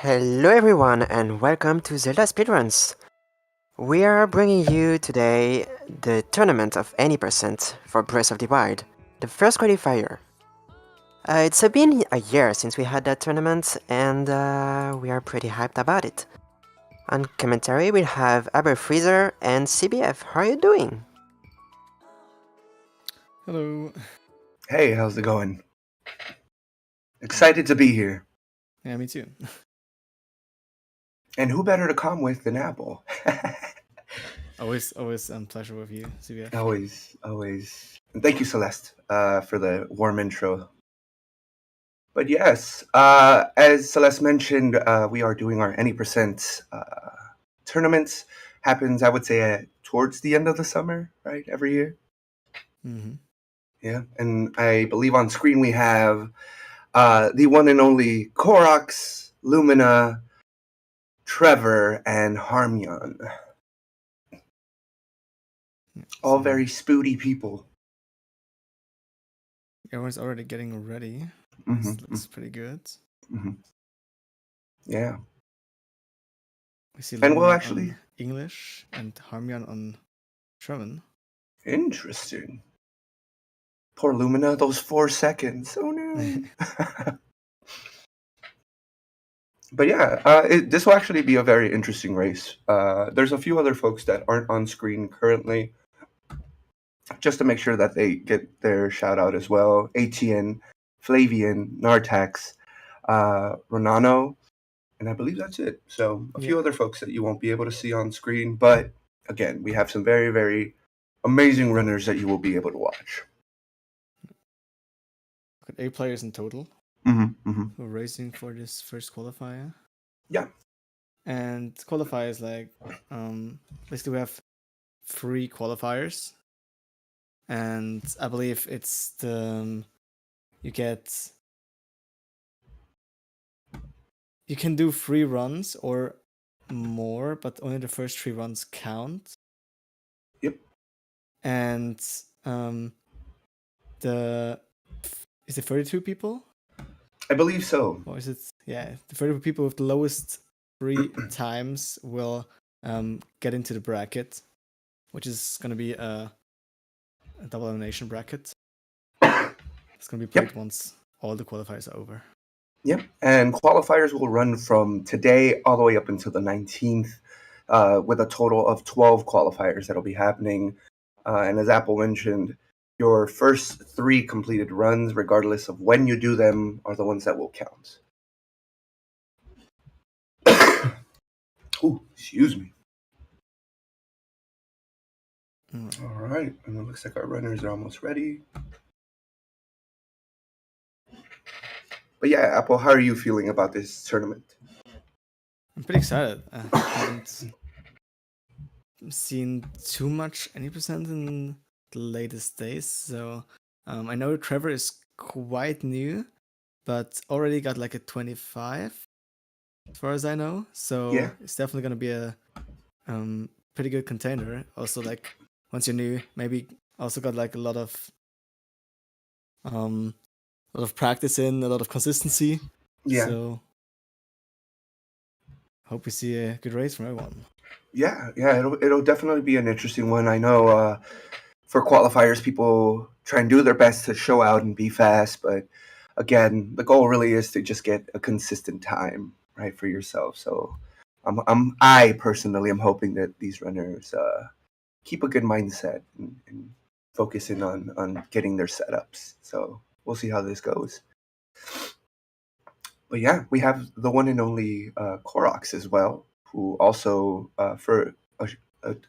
Hello everyone and welcome to ZeldaSpeedRuns. We are bringing you today the tournament of any percent for Breath of the Wild, the first qualifier. It's been a year since we had that tournament and we are pretty hyped about it. On commentary we'll have Aber Freezer and CBF. How are you doing? Hello. Hey, how's it going? Excited to be here. Yeah, me too. And who better to come with than Apple? always pleasure with you, CBF. Always. And thank you, Celeste, for the warm intro. But yes, as Celeste mentioned, we are doing our any percent tournaments. Happens, I would say, towards the end of the summer, right? Every year. Mm-hmm. Yeah, and I believe on screen we have the one and only Koroks, Lumina, Trevor, and Harmyon. All very spooty people. Everyone's already getting ready. Mm-hmm. This looks pretty good. Mm-hmm. Yeah. We see And we'll Lumina actually on English and Harmyon on German. Interesting. Poor Lumina, those 4 seconds. Oh no. But yeah, this will actually be a very interesting race. There's a few other folks that aren't on screen currently, just to make sure that they get their shout out as well. ATN, Flavian, Nartax, Ronano, and I believe that's it. So a few other folks that you won't be able to see on screen, but again, we have some very, very amazing runners that you will be able to watch. Got 8 players in total who are racing for this first qualifier. Yeah. And qualifier is like, basically we have 3 qualifiers. And I believe it's you can do 3 runs or more, but only the first 3 runs count. Yep. And is it 32 people? I believe so. Or is it? Yeah, the 32 people with the lowest 3 times will get into the bracket, which is going to be a double elimination bracket. It's going to be played once all the qualifiers are over. Yep, and qualifiers will run from today all the way up until the 19th, with a total of 12 qualifiers that'll be happening. And as Apple mentioned, your first 3 completed runs, regardless of when you do them, are the ones that will count. Ooh, excuse me. All right, and it looks like our runners are almost ready. But yeah, Apple, how are you feeling about this tournament? I'm pretty excited. I haven't seen too much any percent in the latest days, so I know Trevor is quite new, but already got like a 25 as far as I know, so Yeah. it's definitely going to be a pretty good contender. Also, like, once you're new, maybe also got like a lot of practice in, a lot of consistency. Yeah. So hope we see a good race from everyone. Yeah, it'll definitely be an interesting one. I know for qualifiers, people try and do their best to show out and be fast, but again, the goal really is to just get a consistent time, right, for yourself. So, I personally am hoping that these runners keep a good mindset and focus in on getting their setups. So we'll see how this goes. But yeah, we have the one and only Koroks as well, who also for a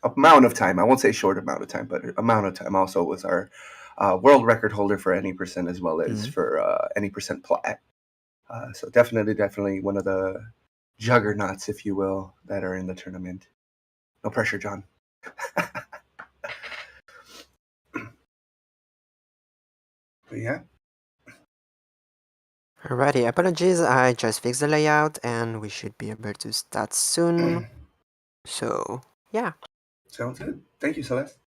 amount of time, I won't say short amount of time, but amount of time also was our world record holder for any percent as well as for any percent plat. So definitely one of the juggernauts, if you will, that are in the tournament. No pressure, John. But yeah. Alrighty, apologies, I just fixed the layout and we should be able to start soon. So, yeah. Sounds good. Thank you, Celeste.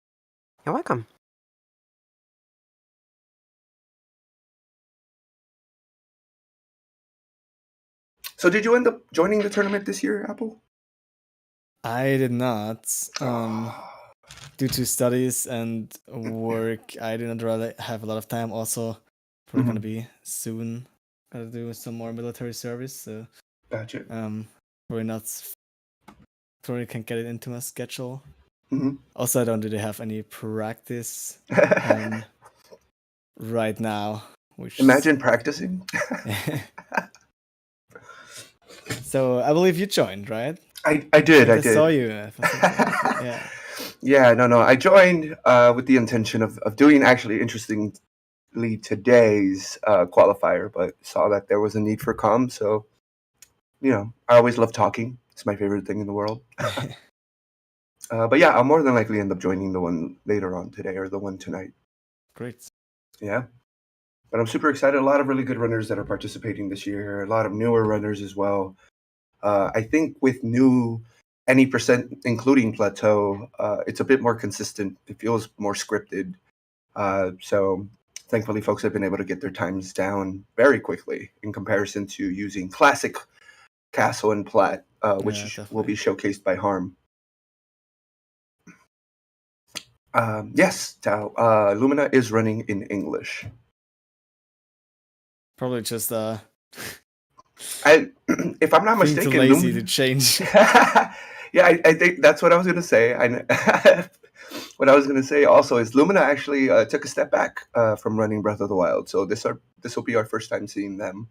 You're welcome. So did you end up joining the tournament this year, Apple? I did not. Due to studies and work, I did not really have a lot of time. Also, probably gonna be soon. Gotta do some more military service, so Gotcha. probably not. Probably can't get it into my schedule. Mhm. Also, I don't really have any practice right now. Which Imagine practicing. So I believe you joined, right? I did. I did. Saw you. Yeah. Yeah, no. I joined with the intention of doing actually interestingly today's qualifier, but saw that there was a need for comms. So, I always love talking. It's my favorite thing in the world. But yeah, I'll more than likely end up joining the one later on today or the one tonight. Great. Yeah. But I'm super excited. A lot of really good runners that are participating this year. A lot of newer runners as well. I think with new any percent, including plateau, it's a bit more consistent. It feels more scripted. So thankfully, folks have been able to get their times down very quickly in comparison to using classic Castle and Plat, which will be showcased by Harm. Yes, Tao. Lumina is running in English. Probably just if I'm not mistaken, too lazy to change. Yeah, I think that's what I was gonna say. What I was gonna say also is Lumina actually took a step back from running Breath of the Wild, so this will be our first time seeing them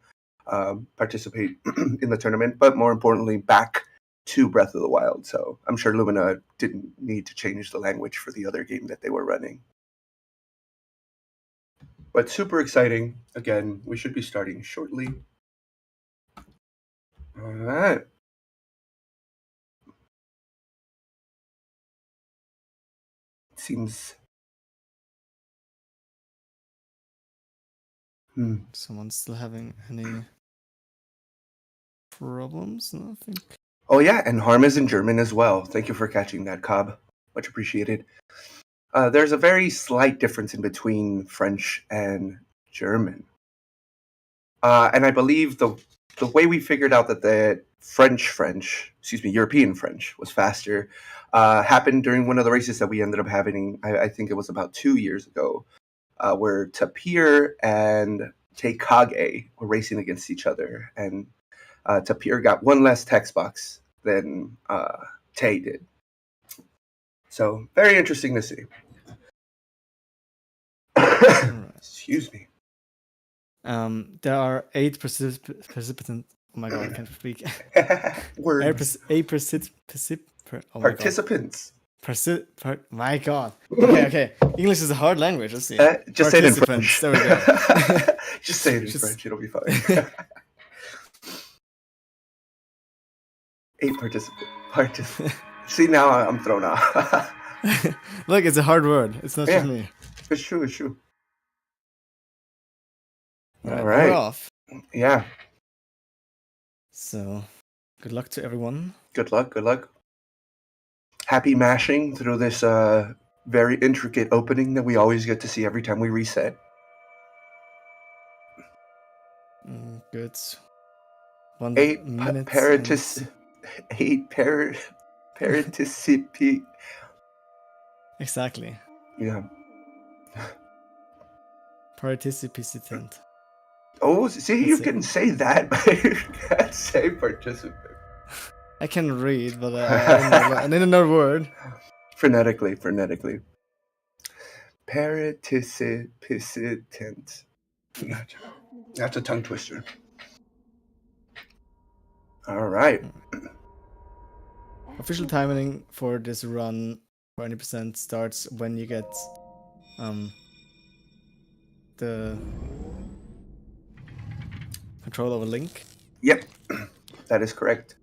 participate in the tournament, but more importantly, back to Breath of the Wild. So I'm sure Lumina didn't need to change the language for the other game that they were running. But super exciting. Again, we should be starting shortly. All right. Seems. Someone's still having any problems? No, I think. Oh yeah, and Harm is in German as well. Thank you for catching that, Cobb. Much appreciated. There's a very slight difference in between French and German. And I believe the way we figured out that the European French was faster, happened during one of the races that we ended up having, I think it was about 2 years ago, where Tapir and Teikage were racing against each other, and Tapir got one less text box than Tay did. So, very interesting to see. Excuse me. There are 8 participants. Oh my god, I can't speak. Words. 8 participants. My god. Okay. English is a hard language. Let's see. Just say it in French. There we go. Just say it in French. It'll be fine. 8 participants. See, now I'm thrown off. Look, it's a hard word. It's not just me. It's true. All right. We're off. Yeah. So, good luck to everyone. Good luck. Happy mashing through this very intricate opening that we always get to see every time we reset. Good. 8 minute. 8 participate. Exactly. Yeah. Participant. Oh, see, you can say that, but you can't say participant. I can read, but I need another word. Phonetically. Participant. That's a tongue twister. All right. Official timing for this run for 20% starts when you get the control over Link. Yep, that is correct.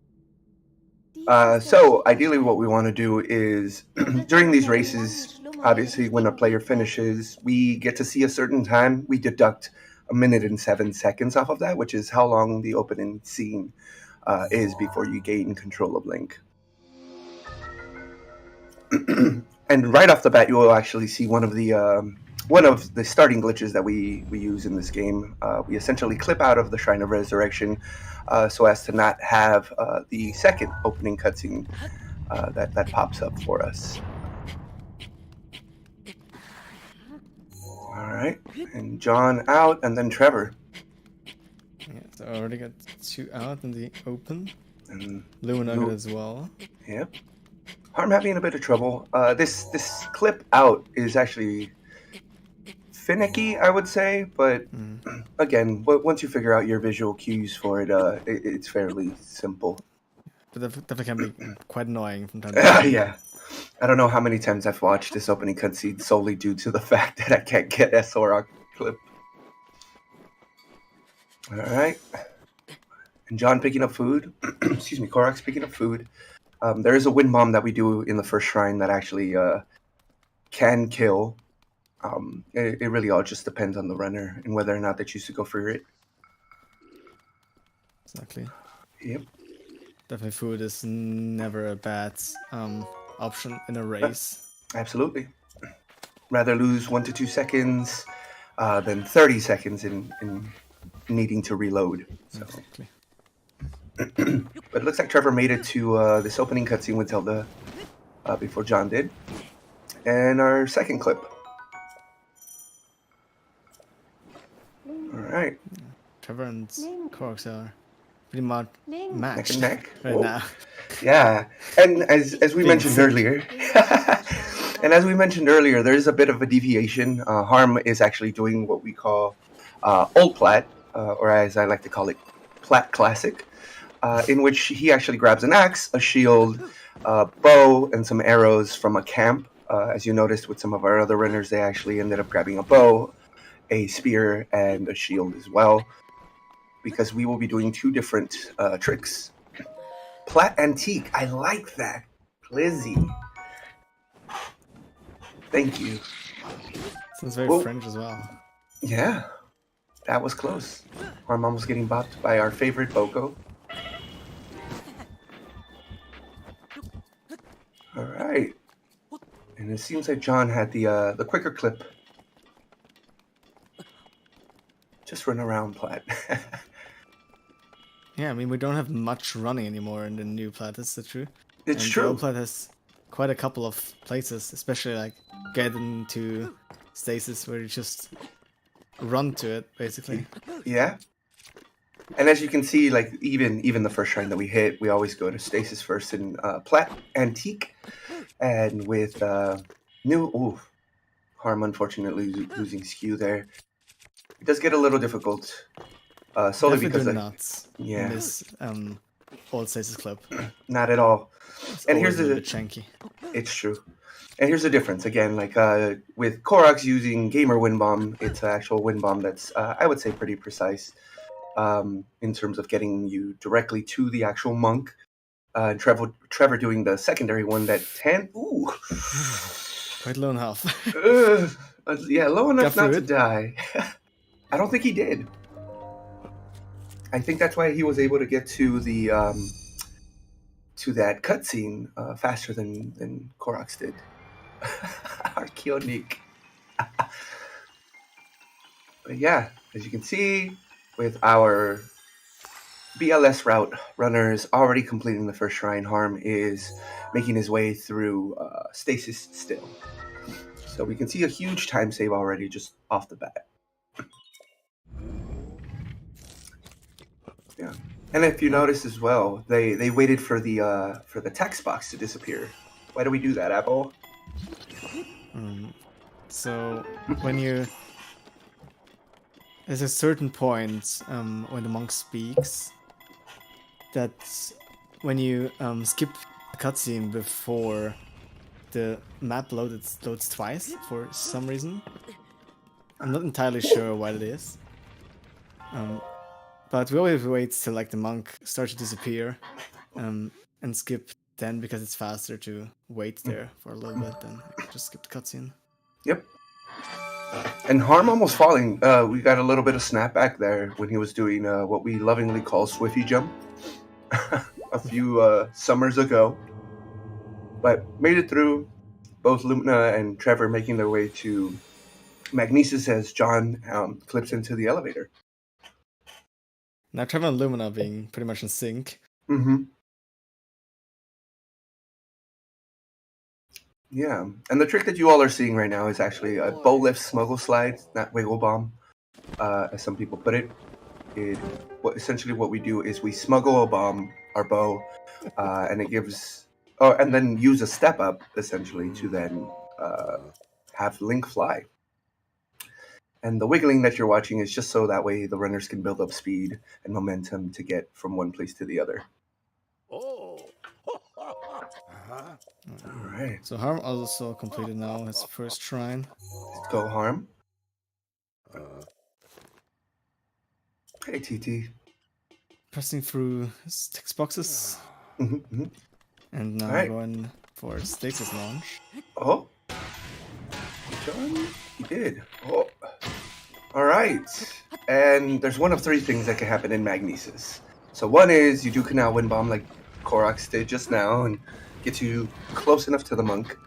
So ideally what we want to do is during these races, obviously when a player finishes, we get to see a certain time. We deduct 1 minute and 7 seconds off of that, which is how long the opening scene is before you gain control of Link. And right off the bat, you will actually see one of the one of the starting glitches that we use in this game. We essentially clip out of the Shrine of Resurrection so as to not have the second opening cutscene that pops up for us. All right, and John out, and then Trevor. Yeah, so I already got 2 out in the open. And Luna got as well. Yep. I'm having a bit of trouble. This clip out is actually finicky, I would say, but again, once you figure out your visual cues for it, it's fairly simple. But that definitely can be quite annoying from time to time. Yeah. I don't know how many times I've watched this opening cutscene solely due to the fact that I can't get a Sorok clip. All right. And John picking up food. Excuse me, Korok's picking up food. There is a wind bomb that we do in the first shrine that actually can kill. It really all just depends on the runner and whether or not they choose to go for it. Exactly. Yep. Definitely food is never a bad option in a race. Absolutely. Rather lose 1 to 2 seconds than 30 seconds in needing to reload. So. Exactly. But it looks like Trevor made it to this opening cutscene with Zelda before John did. And our second clip. All right. Trevor and Corks are pretty much matched Neck and neck. right now. Yeah, and as we mentioned earlier, there is a bit of a deviation. Harm is actually doing what we call Old Plat, or as I like to call it, Plat Classic, in which he actually grabs an axe, a shield, bow, and some arrows from a camp. As you noticed with some of our other runners, they actually ended up grabbing a bow, a spear, and a shield as well, because we will be doing 2 different tricks. Plat Antique, I like that. Lizzie. Thank you. Sounds very French as well. Yeah, that was close. Our mom was getting bopped by our favorite Boko. All right. And it seems like John had the quicker clip. Just run around, Plat. Yeah, I mean, we don't have much running anymore in the new Plat, that's the truth. It's and true. The old Plat has quite a couple of places, especially like getting to stasis where you just run to it, basically. Yeah. And as you can see, like even the first shrine that we hit, we always go to stasis first in Plat Antique. And with Harm unfortunately losing skew there. It does get a little difficult. Solely because nuts in this old stasis club. Not at all. It's and here's a bit chunky. It's true. And here's the difference. Again, like with Korok's using Gamer Wind Bomb, it's an actual wind bomb that's I would say pretty precise in terms of getting you directly to the actual monk. And Trevor doing the secondary one that quite low in health. Yeah, low enough not to die. I don't think he did. I think that's why he was able to get to the to that cutscene faster than Korok's did. Archeonique. But yeah, as you can see, with our BLS route runners already completing the first shrine, Harm is making his way through stasis still. So we can see a huge time save already just off the bat. Yeah, and if you notice as well, they waited for the text box to disappear. Why do we do that, Apple? So when there's a certain point when the monk speaks that when you skip the cutscene before the map loads twice for some reason. I'm not entirely sure what it is. But we always wait till like the monk starts to disappear and skip then because it's faster to wait there for a little bit than just skip the cutscene. Yep. And Harm almost falling. We got a little bit of snapback there when he was doing what we lovingly call Swiffy Jump a few summers ago. But made it through, both Lumina and Trevor making their way to Magnesis as John clips into the elevator. Now Trevor and Lumina being pretty much in sync. Mm-hmm. Yeah, and the trick that you all are seeing right now is actually a bow lift smuggle slide, not wiggle bomb, as some people put it. Essentially what we do is we smuggle a bomb, our bow, and it gives, and then use a step up essentially to then have Link fly. And the wiggling that you're watching is just so that way the runners can build up speed and momentum to get from one place to the other. All right. So Harm also completed now his first shrine. Let's go, Harm. Hey, TT. Pressing through his text boxes. Mm-hmm. And now Alright. going for stasis launch. Oh. John, he did. Oh. All right. And there's one of three things that can happen in Magnesis. So one is you do Canal Wind Bomb like Koroks did just now and get you close enough to the monk,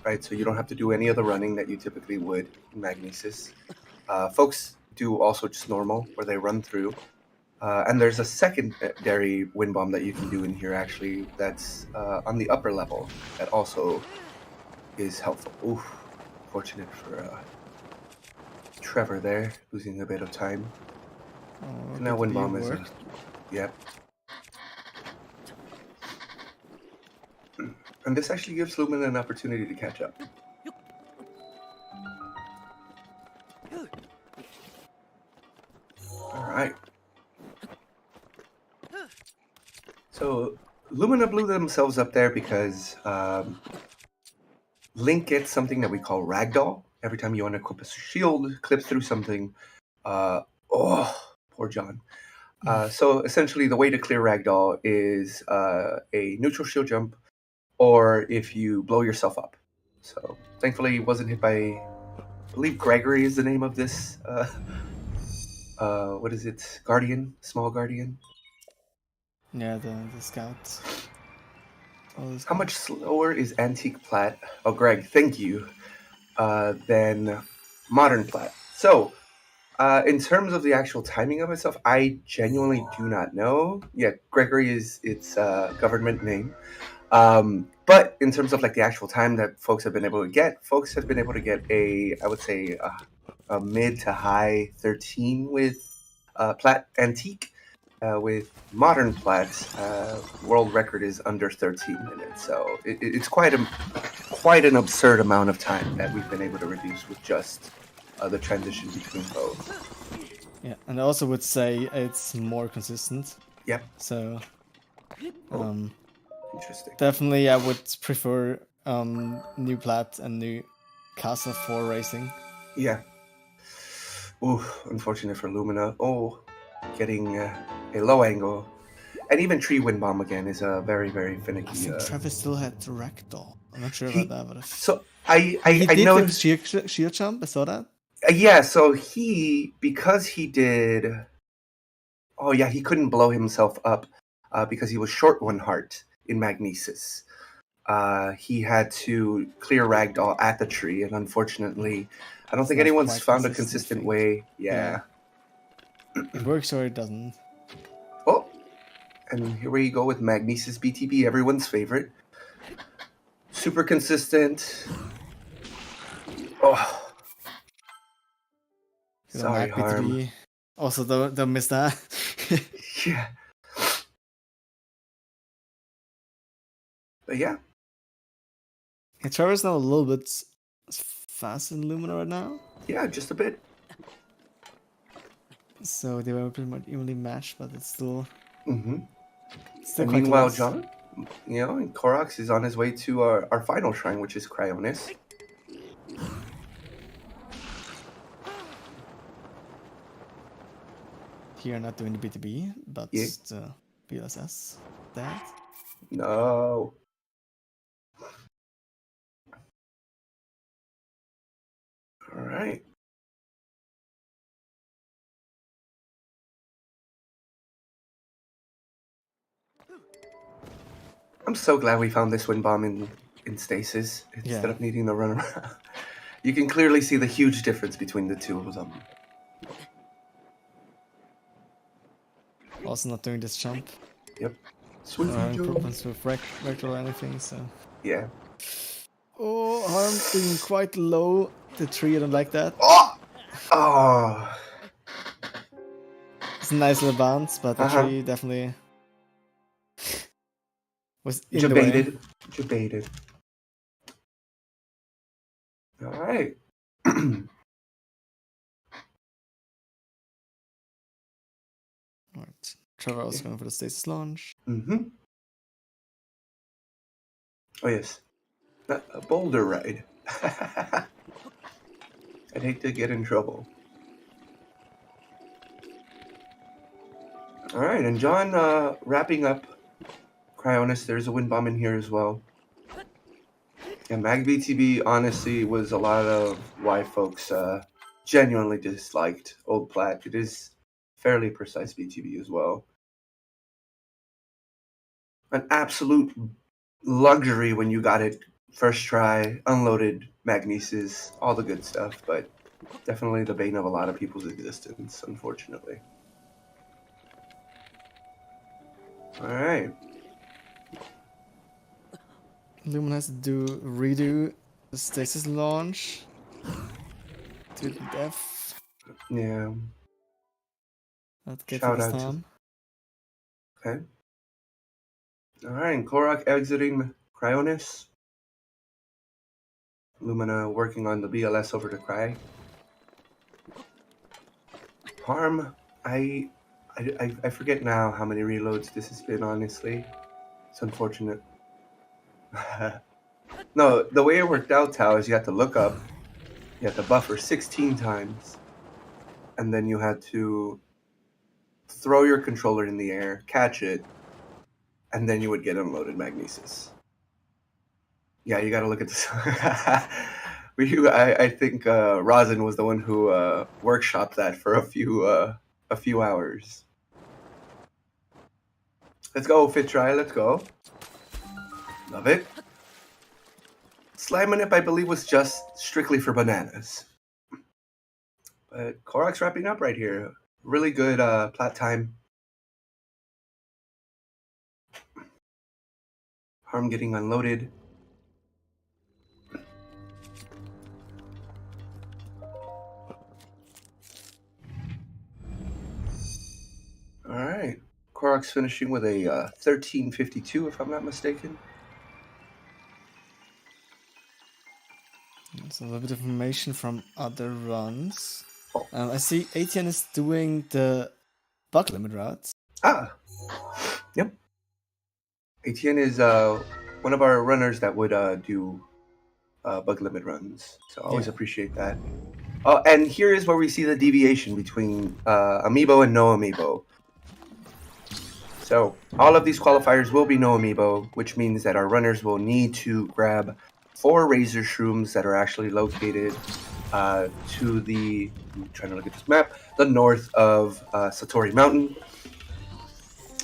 right? So you don't have to do any of the running that you typically would in Magnesis. Folks do also just normal, where they run through. And there's a secondary wind bomb that you can do in here, actually, that's on the upper level that also is helpful. Oof, fortunate for Trevor there, losing a bit of time. Oh, Now wind bomb is worked. Yep. And this actually gives Lumen an opportunity to catch up. Alright. So Lumina blew themselves up there because Link gets something that we call Ragdoll. Every time you unequip a shield, clip through something. Poor John. So essentially the way to clear Ragdoll is a neutral shield jump, or if you blow yourself up. So thankfully he wasn't hit by, I believe Gregory is the name of this, what is it, Guardian, small Guardian? Yeah, the scouts. How much slower is Antique Plat? Oh, Greg, thank you. Than Modern Plat. So, in terms of the actual timing of itself, I genuinely do not know. Yeah, Gregory is its government name. But in terms of like the actual time that folks have been able to get I would say, a mid to high 13 with Plat Antique. With modern Plat, world record is under 13 minutes. So it's quite an absurd amount of time that we've been able to reduce with just the transition between both. Yeah, and I also would say it's more consistent. Yep. So, Interesting. definitely I would prefer new Plat and new Castle 4 racing. Yeah. Ooh, unfortunate for Lumina. Oh, getting a low angle. And even Tree Wind Bomb again is a very, very I finicky. think Travis still had Ragdoll. I'm not sure He- about that, but So he I did know. with shield jump. I saw that. Yeah, so because he did. Oh yeah, he couldn't blow himself up because he was short one heart in Magnesis. He had to clear Ragdoll at the tree, and unfortunately, I don't It's think not anyone's quite found a consistent consistent thing. way. Yeah. It works or it doesn't. Oh, and here we go with Magnesis BTB, everyone's favorite. Super consistent. Oh, sorry, Harm. Also, don't miss that. Yeah. But yeah. Yeah, Trevor's now a little bit faster than Lumina right now. Yeah, just a bit. So they were pretty much evenly matched, but it's still Mm-hmm. still And quite meanwhile, close. John, and Koroks is on his way to our final shrine, which is Cryonis. Here, not doing the BTB, but Yeah. the BLSS. That. No. All right. I'm so glad we found this wind bomb in stasis instead of needing to run around. You can clearly see the huge difference between the two of them. Also not doing this jump. Yep. Or Swift having jump. problems with vector or anything, so. Yeah. Oh, Harm being quite low. The tree, I don't like that. Oh! Oh! It's a nice little bounce, but the Uh-huh. tree definitely was in the way. Debated. All right. Alright. Trevor also going for the stasis launch. Mm-hmm. Oh, yes. A boulder ride. I'd hate to get in trouble. All right, and John, wrapping up Cryonis, there's a wind bomb in here as well. And MagBTB honestly was a lot of why folks genuinely disliked Old Plat. It is fairly precise BTB as well. An absolute luxury when you got it first try, unloaded magnesis, all the good stuff, but definitely the bane of a lot of people's existence, unfortunately. All right. Lumen has to redo the stasis launch to the death. Yeah. Not get Shout to this out to- time. Okay. All right, and Korok exiting Cryonis. Lumina working on the BLS over to Cry. Harm, I forget now how many reloads this has been, honestly. It's unfortunate. No, the way it worked out, Tao, is you had to look up, you had to buffer 16 times, and then you had to throw your controller in the air, catch it, and then you would get unloaded magnesis. Yeah, you gotta look at this. I think Rosin was the one who workshopped that for a few hours. Let's go, Fit Try, let's go. Love it. Slamming It, I believe, was just strictly for bananas. But Korok's wrapping up right here. Really good plat time. Harm getting unloaded. All right. Korok's finishing with a 1352, if I'm not mistaken. So a little bit of information from other runs. Oh. I see ATN is doing the bug limit routes. Ah. Yep. ATN is one of our runners that would do bug limit runs. So I always Yeah. appreciate that. And here is where we see the deviation between Amiibo and no Amiibo. So all of these qualifiers will be no Amiibo, which means that our runners will need to grab 4 Razor Shrooms that are actually located to the, I'm trying to look at this map, the north of Satori Mountain.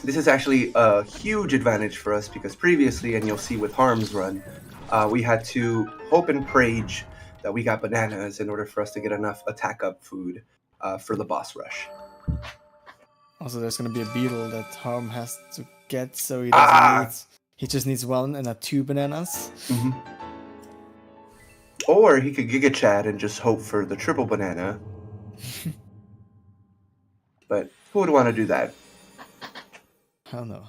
This is actually a huge advantage for us because previously, and you'll see with Harm's run, we had to hope and pray that we got bananas in order for us to get enough attack up food for the boss rush. Also, there's gonna be a beetle that Harm has to get, so he doesn't need. He just needs 1 and not 2 bananas. Mm-hmm. Or he could Giga Chad and just hope for the triple banana. But who would want to do that? I don't know.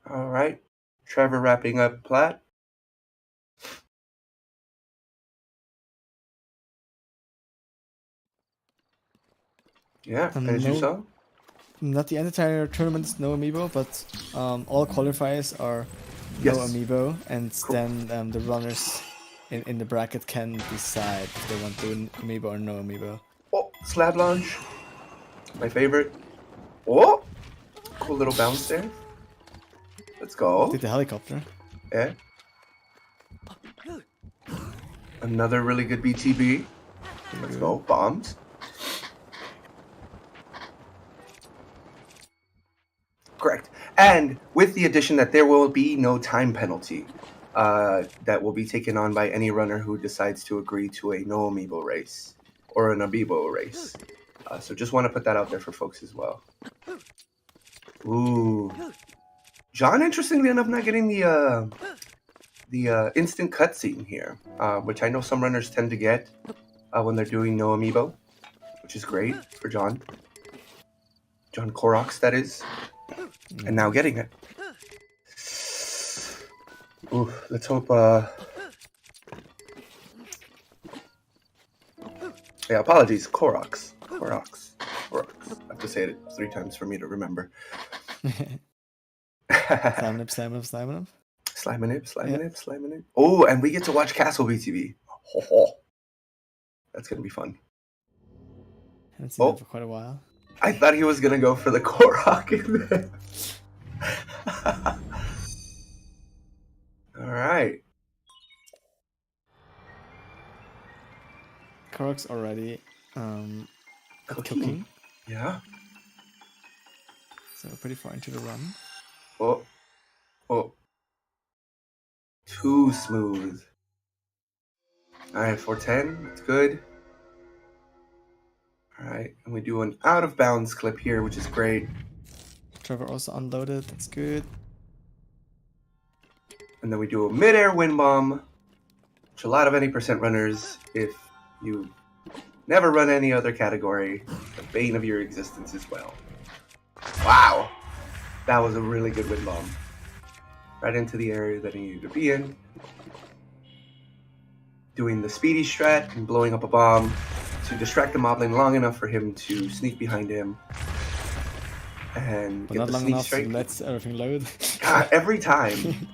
All right. Trevor wrapping up Plat. Yeah, as you saw. Not the entire tournament is no amiibo, but all qualifiers are no Yes. amiibo, and Cool. then the runners in the bracket can decide if they want to do amiibo or no amiibo. Oh, slab launch. My favorite. Oh, cool little bounce there. Let's go. Did the helicopter? Yeah. Another really good BTB. Let's go. Bombs. Correct. And with the addition that there will be no time penalty. that will be taken on by any runner who decides to agree to a no amiibo race or an amiibo race. So just want to put that out there for folks as well. Ooh, John, interestingly enough, not getting the instant cutscene here, which I know some runners tend to get when they're doing no amiibo, which is great for John. John Koroks, that is. And now getting it. Ooh, let's hope. Yeah, apologies. Koroks. Koroks. Koroks. I have to say it 3 times for me to remember. Sliminip, Sliminip, Sliminip. Sliminip, Sliminip, Sliminip. Oh, and we get to watch Castle BTV. Ho, ho. That's going to be fun. Haven't seen that for quite a while. I thought he was going to go for the Korok in there. All right. Korok's already cooking. Yeah. So pretty far into the run. Oh. Oh. Too smooth. All right, 410. It's good. All right, and we do an out of bounds clip here, which is great. Trevor also unloaded. That's good. And then we do a mid-air wind bomb, which a lot of any percent runners, if you never run any other category, the bane of your existence as well. Wow, that was a really good wind bomb. Right into the area that he needed to be in. Doing the speedy strat and blowing up a bomb to distract the moblin long enough for him to sneak behind him. And But get not the long sneak enough strike. to let everything load. God, every time.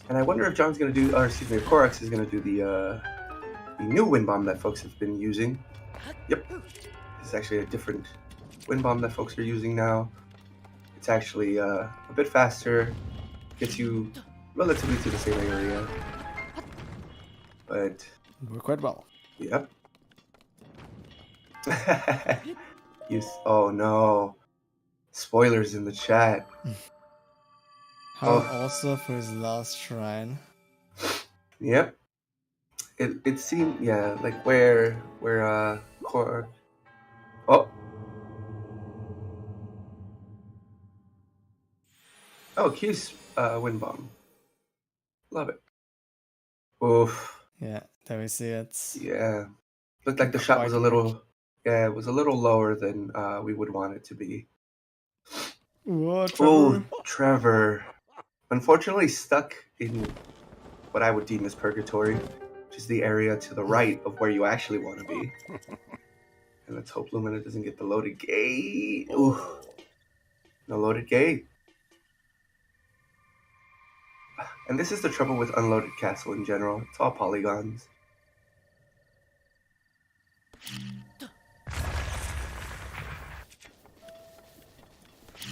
And I wonder if John's going to do, or excuse me, if Koroks is going to do the new wind bomb that folks have been using. Yep. This is actually a different wind bomb that folks are using now. It's actually a bit faster, gets you relatively to the same area. But, We're quite well. yep. Oh no. Spoilers in the chat. How also for his last shrine. Yep. It seemed, yeah, like where Korok. Oh. Oh, Q's wind bomb. Love it. Oof. Yeah, there we see it. Yeah. Looked like the shot was a little, yeah, it was a little lower than we would want it to be. Whoa, Trevor. Oh, Trevor. Unfortunately stuck in what I would deem as purgatory, which is the area to the right of where you actually want to be. And let's hope Lumina doesn't get the loaded gate. Ooh. No loaded gate. And this is the trouble with unloaded castle in general. It's all polygons.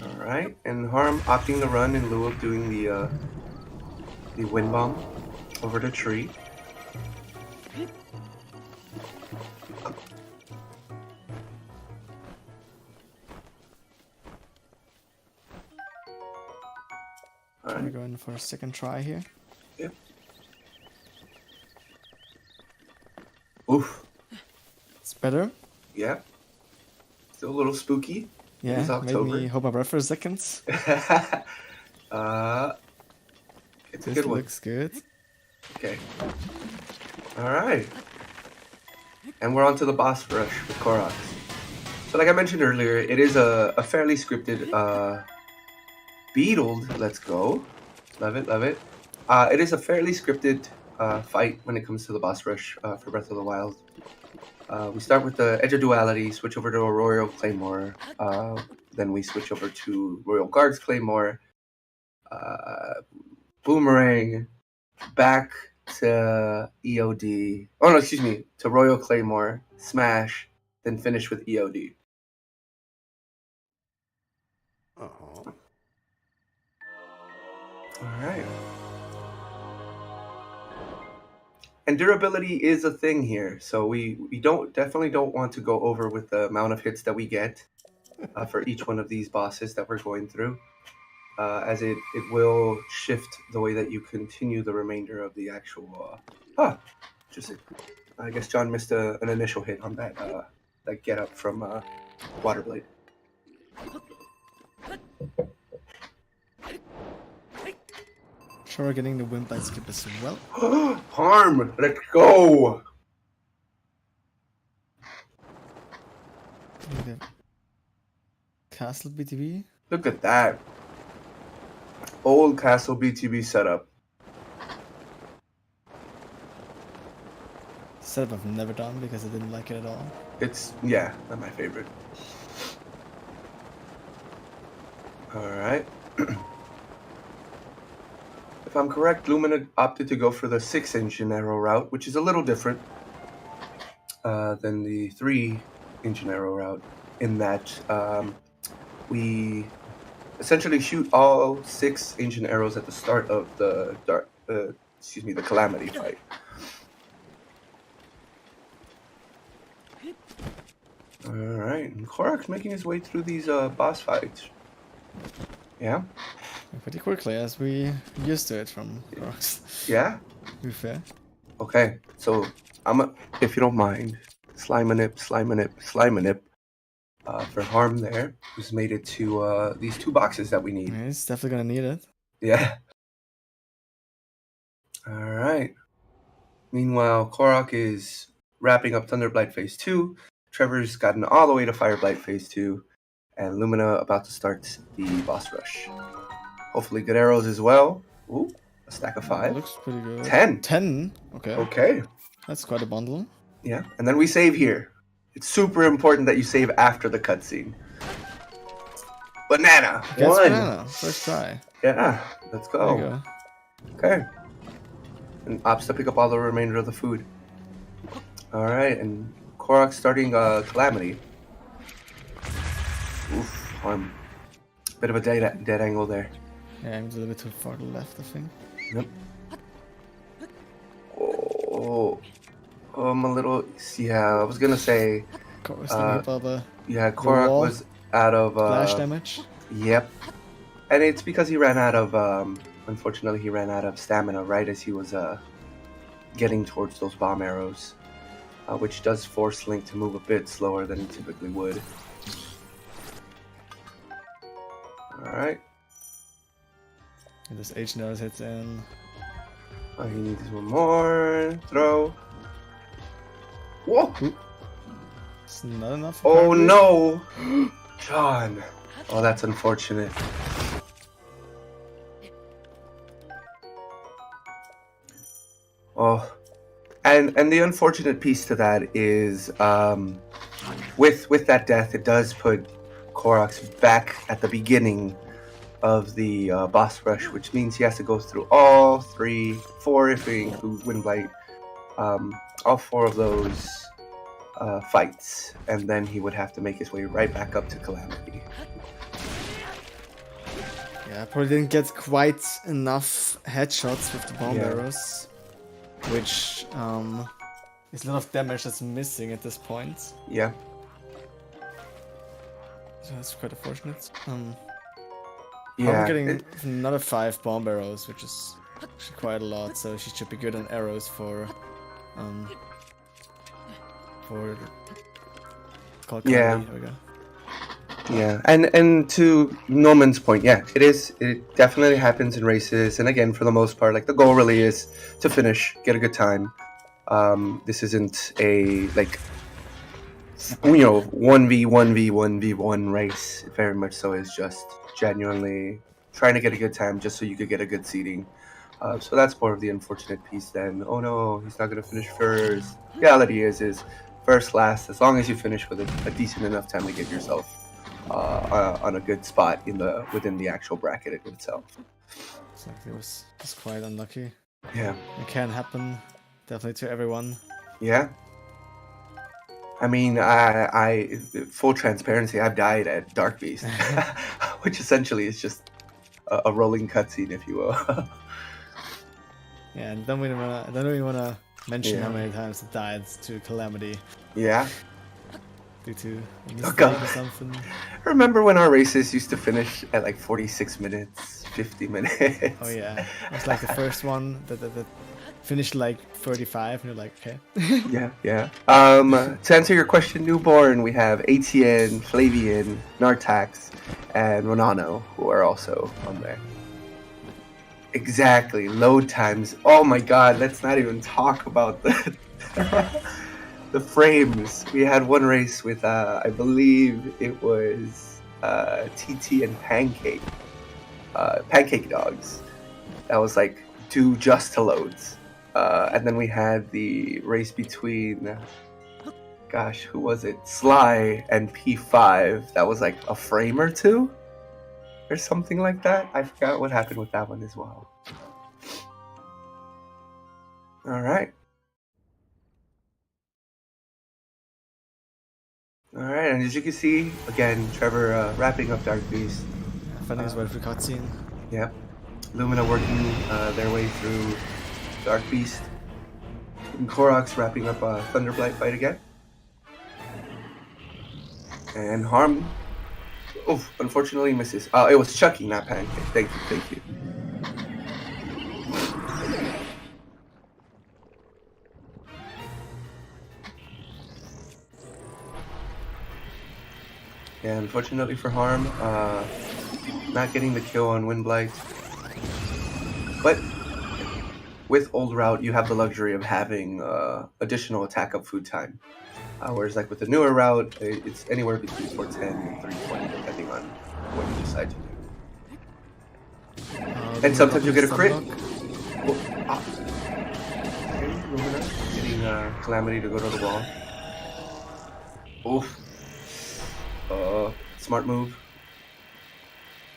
Alright, and Harm opting the run in lieu of doing the wind bomb over the tree. We're Alright, going for a second try here. yep. Oof, It's better. yeah. Still a little spooky. Yeah, It's made October. me hold my breath for a second. It's a This good one. looks good. Okay. Alright. And we're on to the boss rush with Koroks. So like I mentioned earlier, it is a fairly scripted, beetled, let's go. Love it, love it. It is a fairly scripted fight when it comes to the boss rush for Breath of the Wild. We start with the Edge of Duality, switch over to a Royal Claymore, then we switch over to Royal Guards Claymore, Boomerang, back to EOD. Oh no, excuse me, to Royal Claymore, Smash, then finish with EOD. Alright. And durability is a thing here, so we definitely don't want to go over with the amount of hits that we get for each one of these bosses that we're going through. as it will shift the way that you continue the remainder of the actual. Interesting. I guess John missed an initial hit on that get up from Waterblade. Sure, we're getting the wind by skip as well. Harm, let's go. Okay. Castle BTB. Look at that. Old Castle BTB setup. Setup I've never done because I didn't like it at all. It's, yeah, not my favorite. Alright. If I'm correct, Lumina opted to go for the 6-engine arrow route, which is a little different than the 3-engine arrow route, in that we essentially shoot all 6-engine arrows at the start of the the Calamity fight. Alright, and Korok's making his way through these boss fights. Yeah? Pretty quickly, as we used to it from Crocs. Yeah? To be fair. Okay, so if you don't mind, Slimanip for Harm there, who's made it to these 2 boxes that we need. Yeah, he's definitely gonna need it. Yeah. Alright. Meanwhile, Korok is wrapping up Thunderblight Phase 2. Trevor's gotten all the way to Fireblight Phase 2. And Lumina about to start the boss rush. Hopefully good arrows as well. Ooh, a stack of 5. Looks pretty good. 10. 10? Okay. Okay. That's quite a bundle. Yeah, and then we save here. It's super important that you save after the cutscene. Banana! Gets 1! banana. First try. Yeah, let's There go. you go. Okay. And opts to pick up all the remainder of the food. Alright, and Korok starting Calamity. Oof, bit of a dead angle there. Yeah, I'm a little bit too far to the left, I think. Yep. Oh, I'm a little. Yeah, I was gonna say. Korok's thinking about the Yeah, Korok wall, was out of. flash damage. Yep. And it's because he ran out of. Unfortunately, he ran out of stamina right as he was getting towards those bomb arrows, which does force Link to move a bit slower than he typically would. All right. And this H nose hits in. Oh, he needs one more throw. Whoa! It's not enough. Oh apparently. no! John! Oh, that's unfortunate. Oh, and the unfortunate piece to that is, with that death, it does put Korok back at the beginning of the boss rush, which means he has to go through all 4 if we include Windblight, all 4 of those fights, and then he would have to make his way right back up to Calamity. Yeah, probably didn't get quite enough headshots with the bomb Yeah. arrows, which is a lot of damage that's missing at this point. Yeah. So that's quite unfortunate. Yeah. I'm getting another 5 bomb arrows, which is actually quite a lot. So she should be good on arrows for it's called Yeah. There we go. Yeah, and to Norman's point, yeah, it definitely happens in races, and again, for the most part, like, the goal really is to finish, get a good time. This isn't a, like, 1v1v1v1 race. It very much so is just genuinely trying to get a good time just so you could get a good seating. So that's more of the unfortunate piece then. Oh no, he's not going to finish first. Reality is first, last, as long as you finish with a decent enough time to get yourself on a good spot within the actual bracket itself. So it was quite unlucky. Yeah. It can happen, definitely to everyone. Yeah. I mean, I full transparency, I've died at Dark Beast, which essentially is just a rolling cutscene, if you will. Yeah, and don't we wanna mention Yeah. how many times it died to Calamity. Yeah. due to a Oh, mistake God. or something. Remember when our races used to finish at like 46 minutes, 50 minutes? Oh yeah, it was like the first one that finished like 35, and you're like, okay. Yeah. To answer your question, Newborn, we have ATN, Flavian, Nartax, and Ronano, who are also on there. Exactly. Load times. Oh my god, let's not even talk about the the frames. We had one race with I believe it was TT and Pancake. Pancake Dogs. That was like due just to loads. And then we had the race between gosh, who was it? Sly and P5. That was like a frame or two? Or something like that. I forgot what happened with that one as well. Alright. Alright, and as you can see, again, Trevor wrapping up Dark Beast. Finding his way through cutscene. Yep. Lumina working their way through Dark Beast. And Koroks wrapping up a Thunderblight fight again. And Harm, unfortunately misses. It was Chucky, not Pancake. Thank you. Yeah, unfortunately for Harm, not getting the kill on Windblight. But with Old Route, you have the luxury of having additional attack up food time. Whereas like with the newer route, it's anywhere between 410 and 320, depending on what you decide to do. And sometimes you get a crit. Okay, Lumina getting Calamity to go to the wall. Oof. Smart move.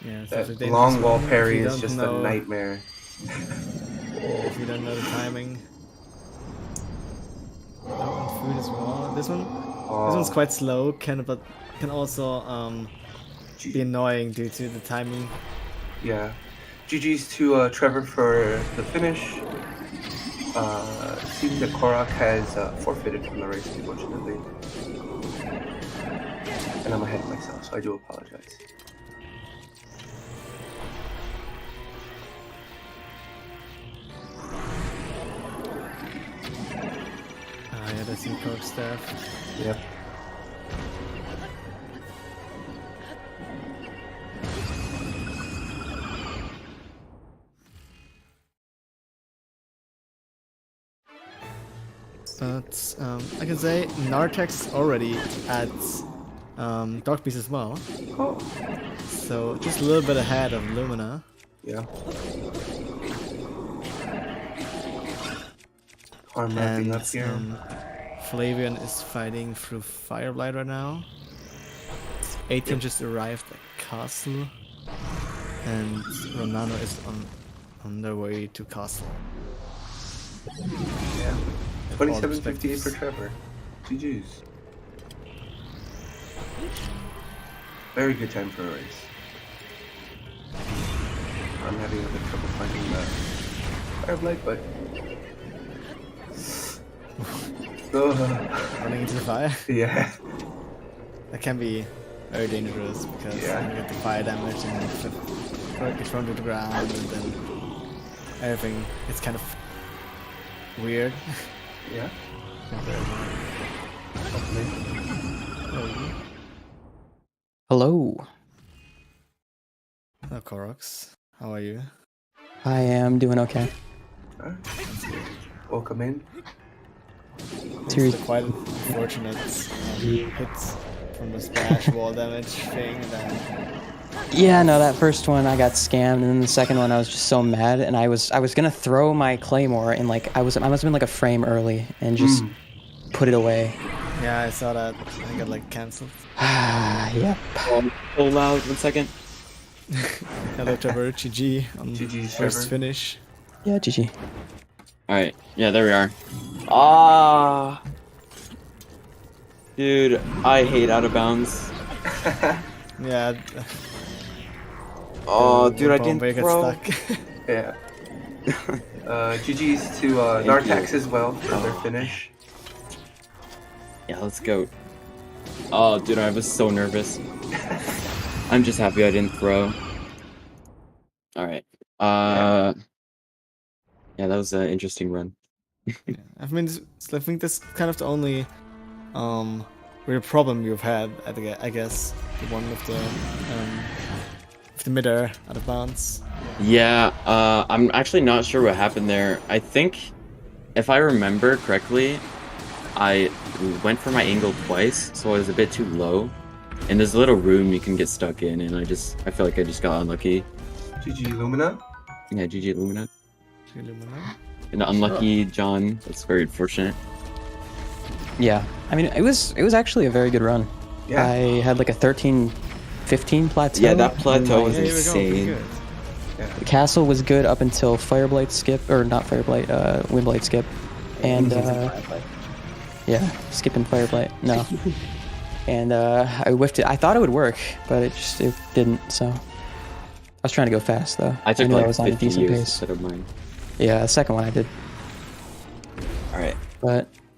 Yeah, it's That a dangerous long wall one parry if you is don't just know- a nightmare. If you don't know the timing. Oh, and food as well. This one's quite slow, but can also be annoying due to the timing. Yeah. GG's to Trevor for the finish. Seems that Korok has forfeited from the race, unfortunately. And I'm ahead of myself, so I do apologize. Yeah, that's some Cork stuff. Yep. But I can say Nartex already at Dog Beast as well. Oh. So just a little bit ahead of Lumina. Yeah. Arm wrapping And up here. Flavian is fighting through Fireblight right now. 18 just arrived at Castle. And Ronano is on their way to Castle. Yeah. 27.58 for Trevor. GG's. Very good time for a race. I'm having a bit of trouble finding the Fireblight, but Running into the fire. yeah. That can be very dangerous because you get the fire damage and get thrown to the ground and then everything. It's kind of weird. Yeah. Hello. Oh, Koroks, how are you? I am doing okay. Welcome in. It's quite unfortunate hits from the splash wall damage thing. And then Yeah, no, that first one I got scammed, and then the second one I was just so mad, and I was gonna throw my claymore, and like I must have been like a frame early, and just put it away. yeah, I saw that. I got like cancelled. Yep. Hold loud, 1 second. Hello, Trevor. GG on GG, first Trevor. finish. Yeah, GG. Alright, yeah, there we are. Ah, dude, I hate out of bounds. Yeah. Oh, dude, I Bomb didn't gets throw. stuck. Yeah. GG's to Nartax as well for their finish. Yeah, let's go. Oh, dude, I was so nervous. I'm just happy I didn't throw. All right. Yeah, that was an interesting run. Yeah. I mean, I think that's kind of the only real problem you've had. I guess the one with the mid-air out of bounds. Yeah, I'm actually not sure what happened there. I think, if I remember correctly, I went for my angle twice, so I was a bit too low. And there's a little room you can get stuck in, and I feel like I just got unlucky. GG Lumina. Yeah, GG Illumina. Illumina. And unlucky John. That's very unfortunate. Yeah, I mean, it was actually a very good run. Yeah. I had like a 13-15 plateau. Yeah, that plateau was Yeah, here we go. Pretty insane. good. The castle was good up until Fireblight skip, or not Fireblight, Windblight skip, and yeah, skipping Fireblight. No, and I whiffed it. I thought it would work, but it didn't. So I was trying to go fast though. I took knew like I was on a 50 decent years pace. instead of mine. Yeah, the second one I did. All right.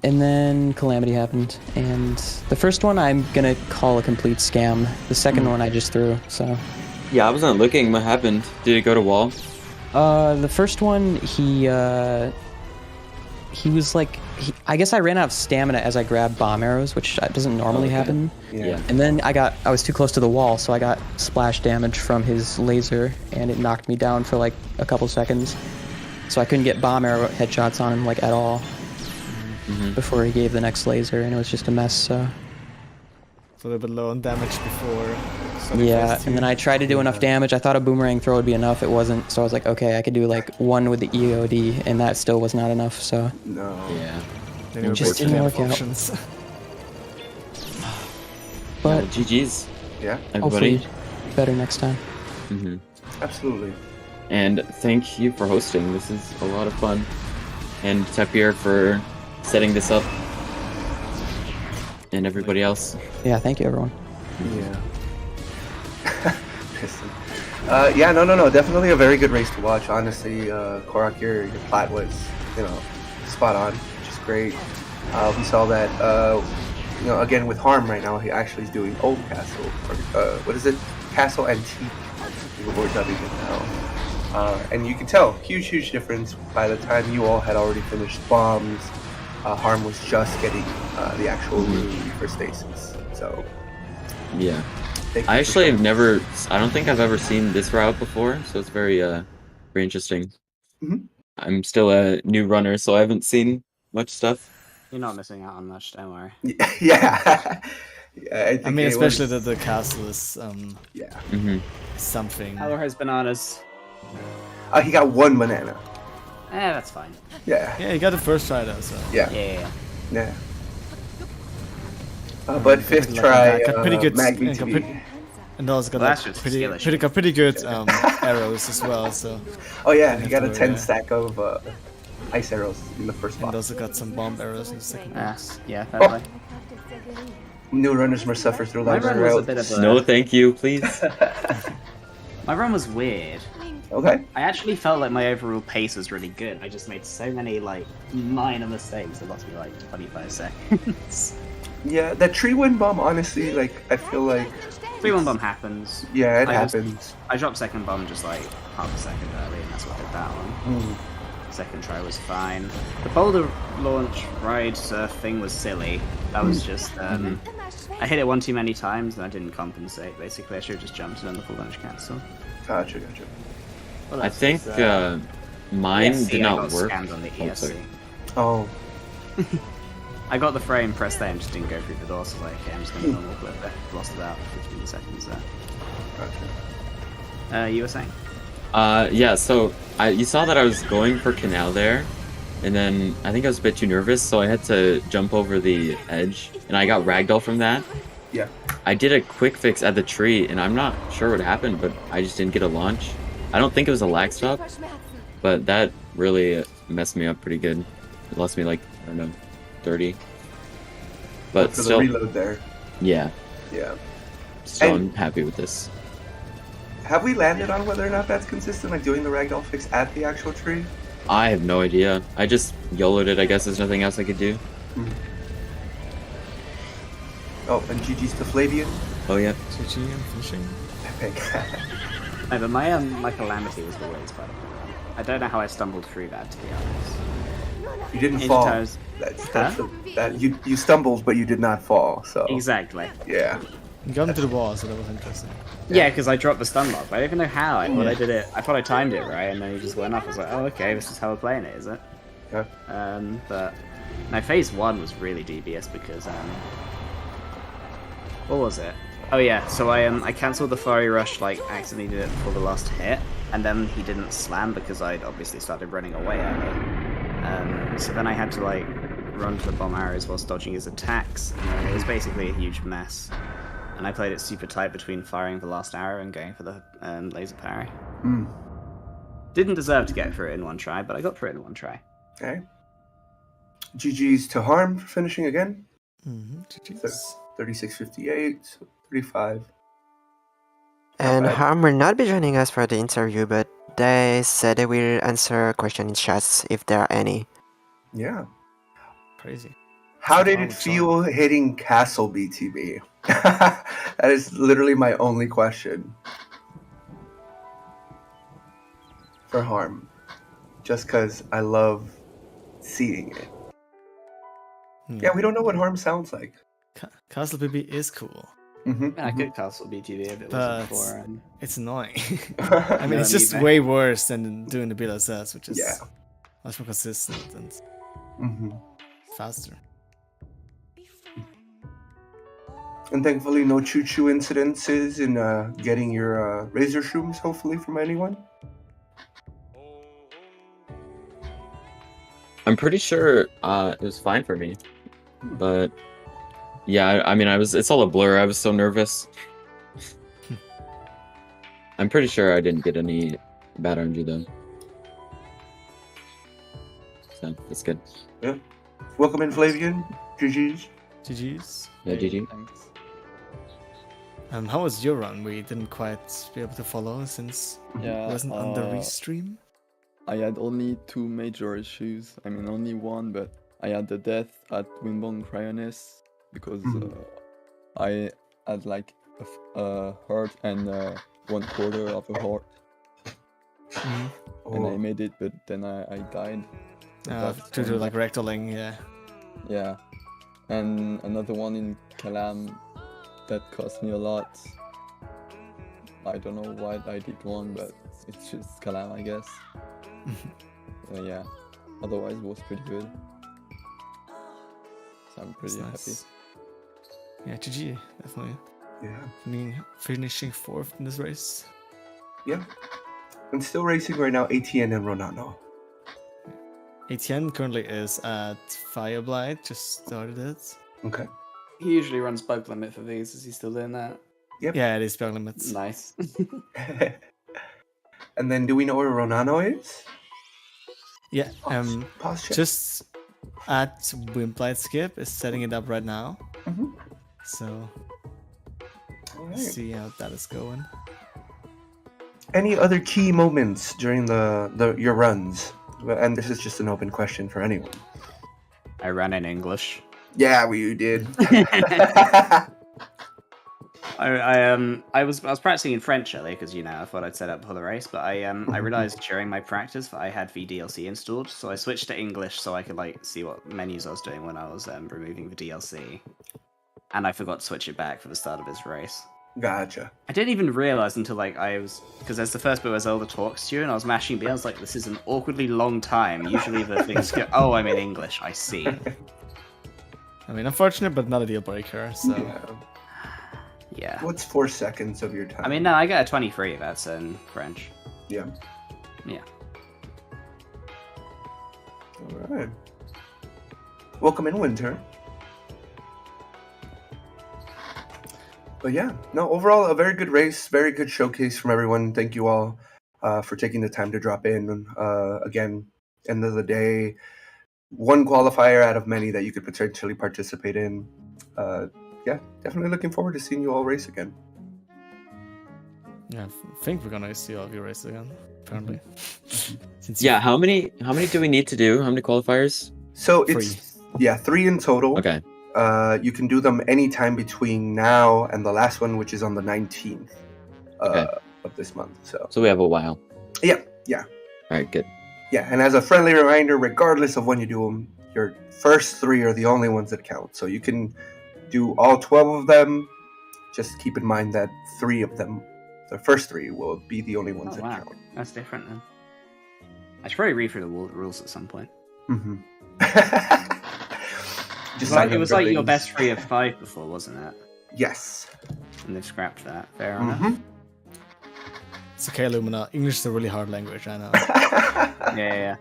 And then Calamity happened, and the first one I'm gonna call a complete scam. The second one I just threw. So Yeah, I wasn't looking. What happened? Did it go to wall? the first one he was like, I guess I ran out of stamina as I grabbed bomb arrows, which doesn't normally happen. Yeah. And then I was too close to the wall, so I got splash damage from his laser, and it knocked me down for like a couple seconds. So I couldn't get bomb arrow headshots on him like at all before he gave the next laser, and it was just a mess. So So a little bit low on damage before. yeah, and then I tried to do enough damage. I thought a boomerang throw would be enough. It wasn't, so I was like, okay, I could do like one with the EOD, and that still was not enough. So No. Yeah. Then you were just basically didn't out of work out. options. but GG's, Yeah. everybody. hopefully better next time. Absolutely. And thank you for hosting. This is a lot of fun. And Tepier for setting this up. And everybody else. Yeah, thank you everyone. Yeah. Piston. Yeah, no. Definitely a very good race to watch. Honestly, Korak, your plat was, spot on, which is great. We saw that, again with Harm right now, he actually is doing Old Castle, or what is it? Castle Antique. We're dubbing it now. And you can tell, huge difference. By the time you all had already finished bombs, Harm was just getting the actual room for stasis. So, Yeah. thank you I for actually showing. have never, I don't think I've ever seen this route before, so it's very interesting. Mhm. I'm still a new runner, so I haven't seen much stuff. You're not missing out on much, don't worry. Yeah. Yeah, I think I mean, it especially was, the castle is Yeah. something. Hello has bananas. He got one banana. That's fine. Yeah. Yeah, you got the first try though, so. Yeah. Yeah. But fifth try, Got pretty good Magby got TV. pretty- And also got Well, like, that's just pretty skill issue. good arrows as well. So Oh yeah, he got a Yeah. 10 stack of ice arrows in the first and box. also got some bomb arrows in the second box. Yeah, fair Oh. play. New runners must suffer through My life. run was a bit of a... No, thank you, please. My run was weird. Okay. I actually felt like my overall pace was really good. I just made so many, like, minor mistakes. It lost me, like, 25 seconds. Yeah, that tree wind bomb, honestly, like, I feel like... 3-1 bomb happens. Yeah, it I just- happens. I dropped second bomb just, like, half a second early, and that's what did that one. Second try was fine. The boulder launch ride thing was silly. That was just, I hit it one too many times and I didn't compensate. Basically, I should have just jumped and then the full launch cancel. Gotcha. Well, I that's think just, mine ESC, did I not got work. scammed on the Oh, ESC. sorry. Oh, I got the frame, pressed there, and just didn't go through the door. So like, okay, I'm just gonna normal clip there. Lost about 15 seconds there. gotcha. You were saying? Yeah, so you saw that I was going for canal there, and then I think I was a bit too nervous, so I had to jump over the edge, and I got ragdoll from that. Yeah. I did a quick fix at the tree, and I'm not sure what happened, but I just didn't get a launch. I don't think it was a lag stop, but that really messed me up pretty good. It lost me like, I don't know, 30. But For still, the reload there. yeah, Yeah. still And- I'm happy with this. Have we landed on whether or not that's consistent, like doing the ragdoll fix at the actual tree? I have no idea. I just YOLO'd it, I guess there's nothing else I could do. Oh, and GG's to Flavian. Oh yeah. GG, I'm finishing. Epic. No, but my calamity was always part of the run. I don't know how I stumbled through that, to be honest. You didn't Ninja fall. Turtles- You stumbled, but you did not fall. So Exactly. yeah. You got into the wall, so that was interesting. Yeah, because I dropped the stun lock. But I don't even know how. I thought I did it. I thought I timed it right, and then he just went off. I was like, oh, okay, this is how we're playing it, is it? Yeah. But no, phase 1 was really devious because what was it? Oh yeah, so I cancelled the Fiery Rush, like accidentally did it before the last hit, and then he didn't slam because I'd obviously started running away early. So then I had to like run for the bomb arrows whilst dodging his attacks, and it was basically a huge mess. And I played it super tight between firing the last arrow and going for the laser parry. Didn't deserve to get through it in one try, but I got through it in one try. Okay. GG's to Harm for finishing again. GG's. 36.58, 35. And bad. Harm will not be joining us for the interview, but they said they will answer questions in chats if there are any. Yeah. Crazy. How did Oh, it sorry. feel hitting Castle BTB? That is literally my only question. For Harm. Just because I love seeing it. Yeah, we don't know what Harm sounds like. Castle BB is cool. Mm-hmm. I could castle BTV if it But wasn't for. it's annoying. I mean, No, it's just neither. way worse than doing the BLSS, which is Yeah. much more consistent and Mm-hmm. faster. And thankfully, no choo-choo incidences in getting your razor shrooms, hopefully, from anyone. I'm pretty sure it was fine for me, but yeah, I mean, it's all a blur. I was so nervous. I'm pretty sure I didn't get any bad RNG though. So that's good. Yeah. Welcome in, Flavian. GG's. GG's. Yeah, GG. How was your run? We didn't quite be able to follow since Yeah, it wasn't on the restream. I had only 2 major issues. I mean, only one, but I had the death at Windbound Cryonis because I had like a heart and 1/4 of a heart, and I made it, but then I died. Due to like rectaling, yeah. Yeah, and another one in Calam that cost me a lot. I don't know why I did one, but it's just Calam, I guess. Yeah, otherwise it was pretty good. So I'm pretty happy. Yeah, GG, definitely. Yeah. I mean, finishing 4th in this race. Yeah. I'm still racing right now, ATN and Ronano. Etienne currently is at Fireblight, just started it. Okay. He usually runs bug limit for these. Is he still doing that? Yep. Yeah, it is bug limits. Nice. And then do we know where Ronano is? Yeah, Pause check. just at Wimplight Skip is setting it up right now. Mhm. So, Alright. see how that is going. Any other key moments during your runs? And this is just an open question for anyone. I ran in English. Yeah, we did. I was practicing in French earlier because I thought I'd set up for the race, but I realized during my practice that I had VDLC installed, so I switched to English so I could like see what menus I was doing when I was removing the DLC, and I forgot to switch it back for the start of this race. Gotcha. I didn't even realize until because there's the first bit where Zelda talks to you, and I was mashing B. I was like, this is an awkwardly long time. Usually the things go, oh, I'm in English. I see. I mean, unfortunate, but not a deal breaker. So, Yeah. What's 4 seconds of your time? I mean, no, I got a 23. That's in French. Yeah. Yeah. All right. Welcome in, Winter. But yeah, no, overall, a very good race, very good showcase from everyone. Thank you all for taking the time to drop in. Again, end of the day, one qualifier out of many that you could potentially participate in. Yeah, definitely looking forward to seeing you all race again. yeah, I think we're gonna see all of your races again, apparently. Since Yeah, how many do we need to do? How many qualifiers? So it's 3 in total. Okay. You can do them anytime between now and the last one, which is on the 19th of this month. So we have a while. Yeah. All right, good. Yeah, and as a friendly reminder, regardless of when you do them, your first 3 are the only ones that count. So you can do all 12 of them. Just keep in mind that 3 of them, the first 3, will be the only ones that count. That's different then. I should probably read through the rules at some point. Mm-hmm. It was like your best 3 of 5 before, wasn't it? Yes. And they've scrapped that. Fair Mm-hmm. enough. It's okay, Lumina. English is a really hard language, I know. Yeah.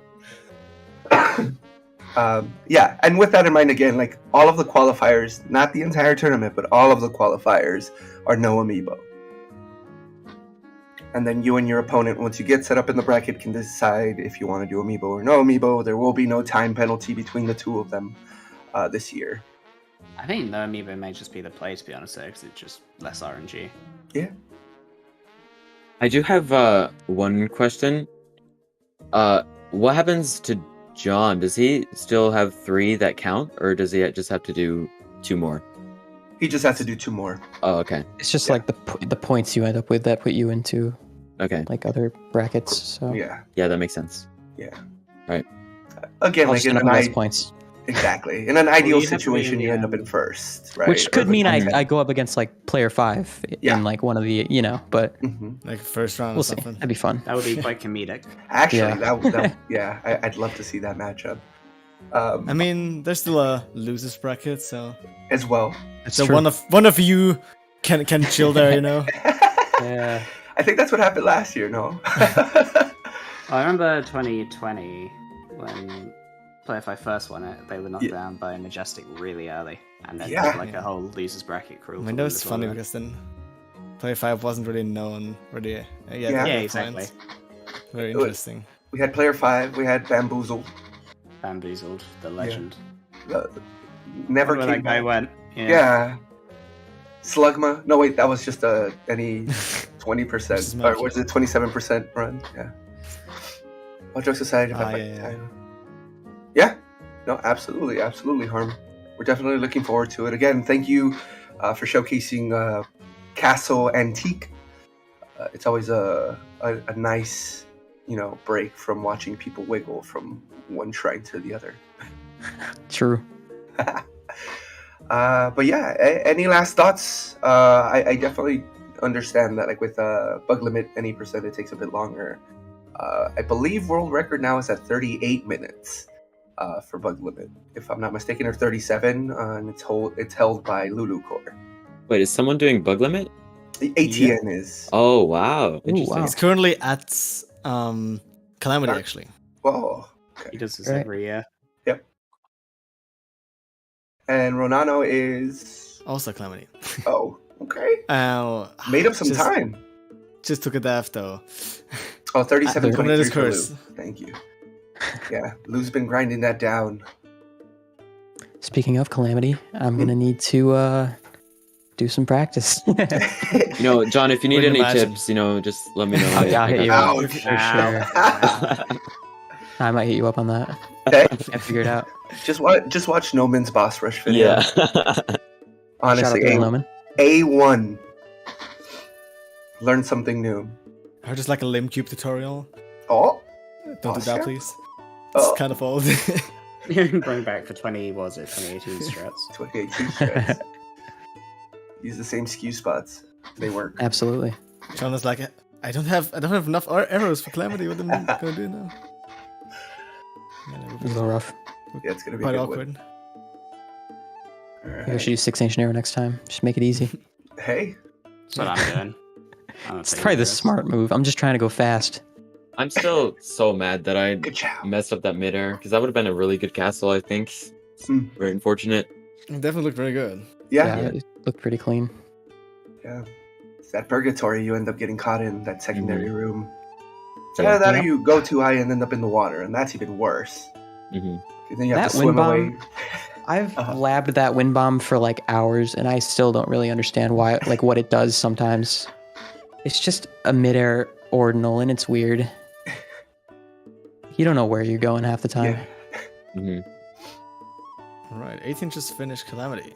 Yeah, and with that in mind, again, like all of the qualifiers, not the entire tournament, but all of the qualifiers are no amiibo. And then you and your opponent, once you get set up in the bracket, can decide if you want to do amiibo or no amiibo. There will be no time penalty between the 2 of them this year. I think no amiibo may just be the play, to be honest, because it's just less RNG. Yeah. I do have one question. What happens to John? Does he still have 3 that count, or does he just have to do 2 more? He just has to do 2 more. Oh, okay. It's just like the points you end up with that put you into like other brackets. So Yeah. Yeah, that makes sense. Yeah. Right. Again, I'll like just end up with less points. Exactly. In an ideal you have to situation, be, you end up in first, right? Which Or could the mean top 10. I go up against like player 5 Yeah. in like one of the, but Mhm. Like first round we'll or see. something. That'd be fun. That would be quite comedic. Actually, Yeah. I'd love to see that matchup. I mean, there's still a losers bracket, so As well. That's so true. one of you can chill there, you know. Yeah. I think that's what happened last year, no? I remember 2020 when Player 5 first won it, they were knocked Yeah. down by Majestic really early, and then Yeah. did like a whole losers bracket crew. I mean, that was funny because then Player 5 wasn't really known really. Yeah. Yeah, at that exactly. point. Very It was- interesting. We had player 5, we had Bamboozled. Bamboozled, the legend. Never Where came that guy back. went. Yeah. Slugma. No, wait, that was just any 20%. Just Or was it 27% run? Yeah. All jokes aside, yeah. Yeah. No, absolutely, Harm. We're definitely looking forward to it. Again, thank you for showcasing Castle Antique. It's always a nice, break from watching people wiggle from one shrine to the other. True. But yeah, any last thoughts? I definitely understand that, like with bug limit, any percent it takes a bit longer. I believe world record now is at 38 minutes for bug limit, if I'm not mistaken, or 37, and it's held by Lulu Core. Wait, is someone doing bug limit? The ATN is. Oh, wow. Interesting. wow. He's currently at Calamity, actually. Whoa. Okay. He does this Right. every year. Yep. And Ronano is. Also Calamity. Oh, okay. Made up some time. Just took a death though. Oh, 37 Coming at his 23 for Lou. curse. Thank you. Yeah, Lou's been grinding that down. Speaking of Calamity, I'm gonna need to do some practice. John, if you need Wouldn't any imagine. tips, just let me know. I'll hit you up Ouch. for sure. I might hit you up on that. Okay. I figured out. Just watch Noman's boss rush video. Yeah. Honestly, Shout out to Loman. A1. Learn something new. Or just like a limb cube tutorial. Oh. Don't do Oscar? that, please. Oh. It's kind of old. Bring back for 2018 strats. 2018 strats. Use the same skew spots. They work. Absolutely. John was like, I don't have enough arrows for Calamity. What am I gonna do now? Yeah, that would It be was a little rough. Yeah, it's gonna be quite a good awkward. one. Maybe I should use 6 ancient arrow next time. Just make it easy. Hey. That's what I'm doing. It's probably the smart move. I'm just trying to go fast. I'm still so mad that I Good job. messed up that midair, because that would have been a really good castle, I think. Hmm. Very unfortunate. It definitely looked very good. Yeah. It looked pretty clean. Yeah. It's that purgatory you end up getting caught in, that secondary room. It's Yeah. either that Yeah. or you go too high and end up in the water, and that's even worse. Hmm. 'Cause then you have That to swim wind bomb- away. I've Uh-huh. labbed that wind bomb for like hours, and I still don't really understand why, like what it does sometimes. It's just a midair ordinal, and it's weird. You don't know where you're going half the time. Yeah. Hmm. Alright, 18 just finished Calamity.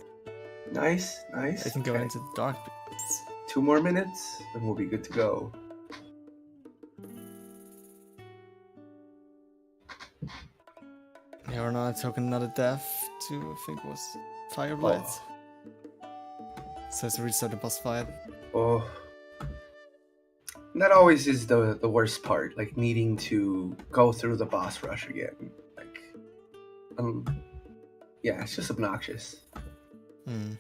Nice. 18 going Okay. into the Dark Beasts. 2 more minutes, and we'll be good to go. Yeah, we're not taking another death to, I think it was Fireblight. So it's a restart the boss fight. Oh. That always is the worst part, like needing to go through the boss rush again. Like, yeah, it's just obnoxious. Hmm.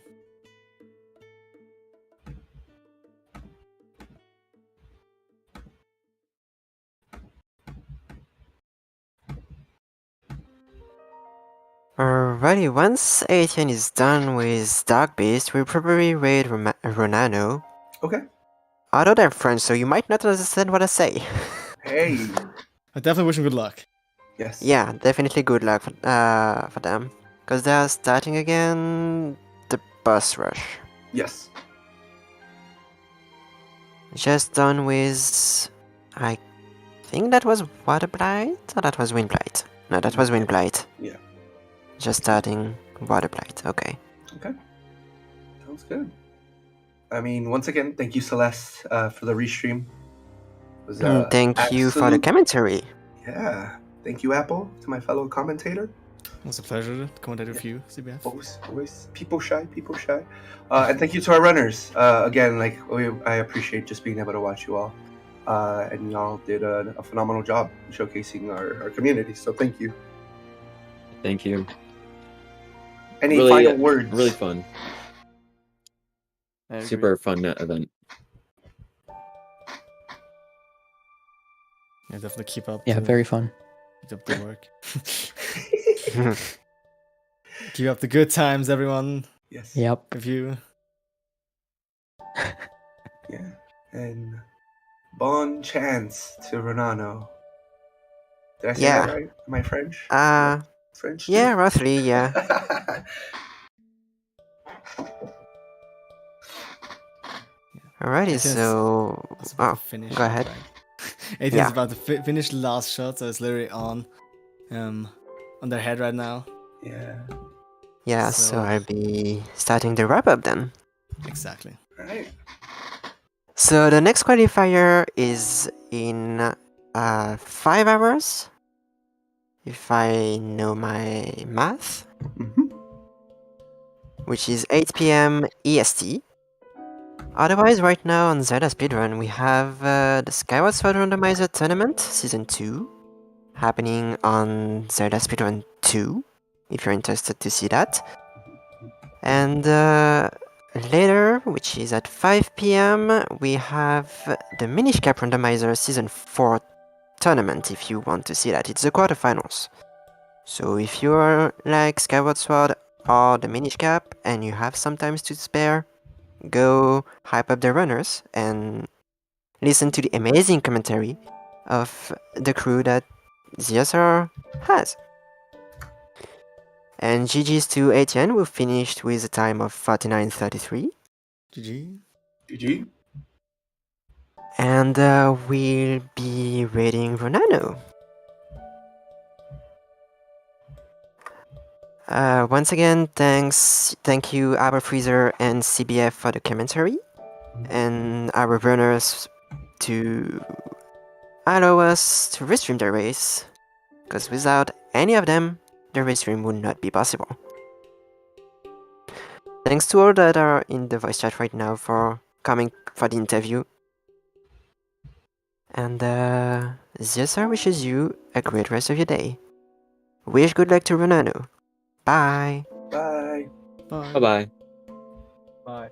Alrighty, once 18 is done with Dark Beast, we'll probably raid Ronano. Okay. Although they're French, so you might not understand what I say. Hey. I definitely wish him good luck. Yes. Yeah, definitely good luck for them. Because they're starting again the boss rush. Yes. Just done with... I think that was Water Blight? Or that was Wind Blight? No, that was Wind Blight. Yeah. Just starting Water Blight, okay. Okay. Sounds good. I mean, once again, thank you, Celeste, for the restream. It was, Thank you for the absolute- commentary. Yeah. Thank you, Apple, to my fellow commentator. It was a pleasure to commentate with you, CBF. Always people shy. And thank you to our runners. Again, like I appreciate just being able to watch you all. And y'all did a phenomenal job showcasing our community. So thank you. Thank you. Any Really, final words? Really fun. I agree. Super fun event. Yeah, definitely keep up. Yeah, very fun. Keep up the work. Keep up the good times, everyone. Yes. Yep. With you. Yeah. And bon chance to Renano. Did I say Yeah. that right? Am I French? French? too? Yeah, roughly, yeah. Alrighty, It's so... It's about Oh, to finish. go ahead. Right? 18's Yeah. about to finish the last shot, so it's literally on their head right now. Yeah. Yeah, So- so I'll be starting the wrap-up then. Exactly. All right. So the next qualifier is in 5 hours, if I know my math, Mm-hmm. which is 8 p.m. EST. Otherwise, right now on Zelda Speedrun, we have the Skyward Sword Randomizer Tournament Season 2 happening on Zelda Speedrun 2, if you're interested to see that. And later, which is at 5 p.m., we have the Minish Cap Randomizer Season 4 tournament, if you want to see that. It's the quarterfinals. So if you're like Skyward Sword or the Minish Cap and you have some time to spare, go hype up the runners and listen to the amazing commentary of the crew that ZSR has. And GG's to Etienne, who finished with a time of 49.33. GG. GG. And we'll be rating Ronano. Once again, thank you, our Freezer and CBF for the commentary, and our runners to allow us to restream the race, because without any of them, the restream would not be possible. Thanks to all that are in the voice chat right now for coming for the interview. And ZSR wishes you a great rest of your day. Wish good luck to Ronano. Bye! Bye. Bye. Bye bye. Bye.